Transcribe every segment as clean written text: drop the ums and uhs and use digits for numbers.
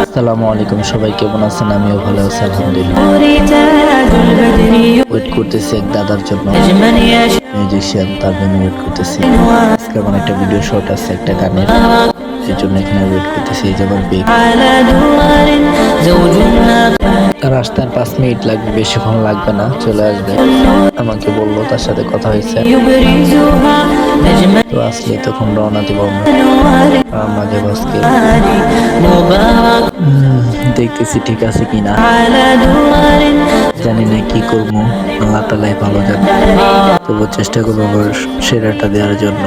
আসসালামু আলাইকুম, সবাই কেমন আছেন? আমিও ভালো আছি আলহামদুলিল্লাহ। ওয়েট করতেছি এক দাদার জন্য, মিউজিশিয়ান, তার জন্য ওয়েট করতেছি। আজকে আমার একটা ভিডিও শট আছে একটা গানের, এই জন্য এখানে ওয়েট করতেছি। এই যে আমার বেগ, তার আসতে আর 5 মিনিট লাগবে, বেশিক্ষণ লাগবে না, চলে আসবে। আমাকে বললো, তার সাথে কথা হয়েছে, তো আসলে তখন রওনা দিব আমরা যাবো আজকে। দেখতেছি ঠিক আছে কিনা, জানি না কি করবো, আল্লাহ তাআলাই ভালো জানে। তবু চেষ্টা করবো আমার সেরাটা দেওয়ার জন্য।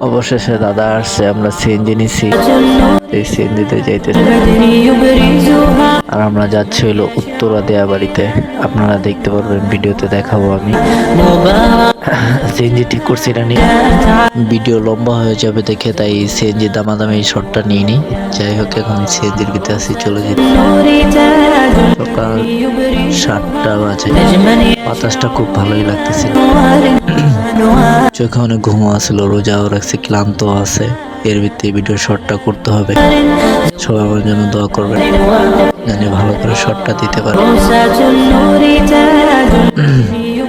অবশেষে দাদা আসছে, আমরা সিএনজি নিছি, এই সিএনজিতে যাইতেছি। আর আমরা যাচ্ছি হলো উত্তরা দেয়াবাড়িতে, আপনারা দেখতে পারবেন, ভিডিওতে দেখাবো আমি। সিএনজি ঠিক করছি না, ভিডিও লম্বা হয়ে যাবে দেখে, তাই সিএনজি দামাদামি এই শটটা নিয়ে নি। যাই হোক, এখন সিএনজির ভিতরে আসি, চলে যেতে। সকাল 7টা বাজে, বাতাসটা খুব ভালোই লাগতেছিল। চোখে অনেক ঘুমো আসছিল, রোজাও রাখছি, ক্লান্ত আছে। এর ভিত্তিতে ভিডিও শটটা করতে হবে। সবাই আমার জন্য দোয়া করবেন, জানি ভালো করে শটটা দিতে পারে।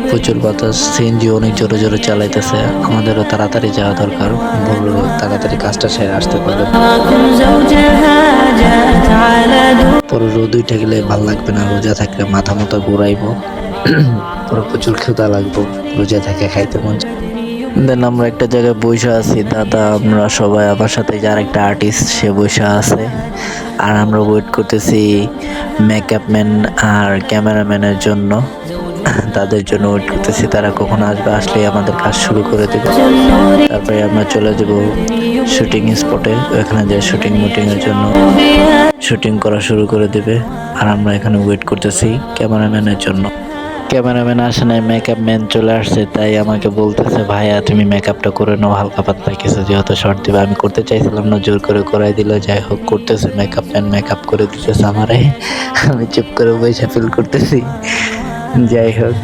প্রচুর বাতাস, সিএনজি অনেক জোরে জোরে চালাইতেছে। আমাদেরও তাড়াতাড়ি যাওয়া দরকার, বললো তাড়াতাড়ি কাজটা সেরে আসতে পারবে। পরে রোদ উঠে গেলে ভাল লাগবে না, রোজা থাকলে মাথা মতো ঘুরাইবো। পরে প্রচুর ক্ষুধা লাগবো, রোজা থেকে খাইতে মন। দেন আমরা একটা জায়গায় বসে আছি, দাদা আমরা সবাই, আমার সাথে যার একটা আর্টিস্ট, সে বসে আছে। আর আমরা ওয়েট করতেছি মেকআপ ম্যান আর ক্যামেরাম্যানের জন্য, তাদের জন্য ওয়েট করতেছি, তারা কখন আসবে, আসলেই আমাদের কাজ শুরু করে দেবে। তারপরে আমরা চলে যাব শুটিং স্পটে, ওখানে যাই শুটিং এর জন্য, শুটিং করা শুরু করে দেবে। আর আমরা এখানে ওয়েট করতেছি ক্যামেরাম্যানের জন্য। ক্যামেরাম্যান আসে নাই, মেকআপ ম্যান চলে আসছে, তাই আমাকে বলতেছে, ভাইয়া তুমি মেকআপটা করে নাও, হালকা পাতলা কিছু, যেহেতু শর্ট দিবে। আমি করতে চাইছিলাম না, জোর করে করাই দিল। যাই হোক, করতেছে মেকআপ ম্যান, মেকআপ করে দিতেছে আমারে। আমি চুপ করে বসে ফিল করতেছি। যাই হোক,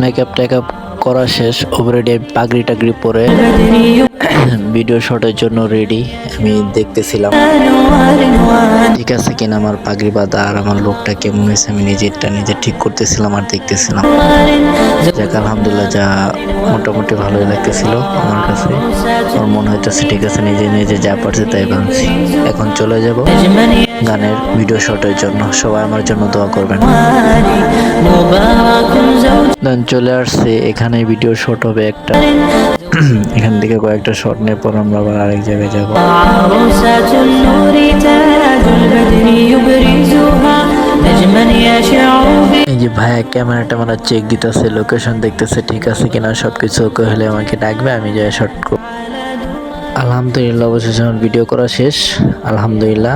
মেকআপ টেকআপ করা শেষ, ওভারডি পাগড়ি টাগড়ি পরে ভিডিও শটের জন্য রেডি। আমি দেখতেছিলাম ঠিক আছে কিনা আমার পাগড়ি বাঁধা, আর আমার লোকটা কেমন হয়েছে, আমি নিজে ঠিক করতেছিলাম আর দেখতেছিলাম। যাক আলহামদুলিল্লাহ, যা মোটামুটি ভালোই লাগতেছিল আমার কাছে। আমার মনে হইতেছে ঠিক আছে, নিজে যা পারছে তাই বানছি। এখন চলে যাব গানের ভিডিও শটের জন্য, সবাই আমার জন্য দোয়া করবেন। দেন চলে আসছে, এখানে ভিডিও শট হবে একটা। এখান থেকে কয়েকটা শট নিয়ে পর আমরা আবার আরেক জায়গায় যাব। এই যে ভাইয়া ক্যামেরা চেক দিতেছে, লোকেশন দেখতেছে ঠিক আছে কিনা, সবকিছু ওকে হলে আমাকে ডাকবে, আমি যাই শট করব। আলহামদুলিল্লাহ, অবশেষে আমার ভিডিও করা শেষ, আলহামদুলিল্লাহ।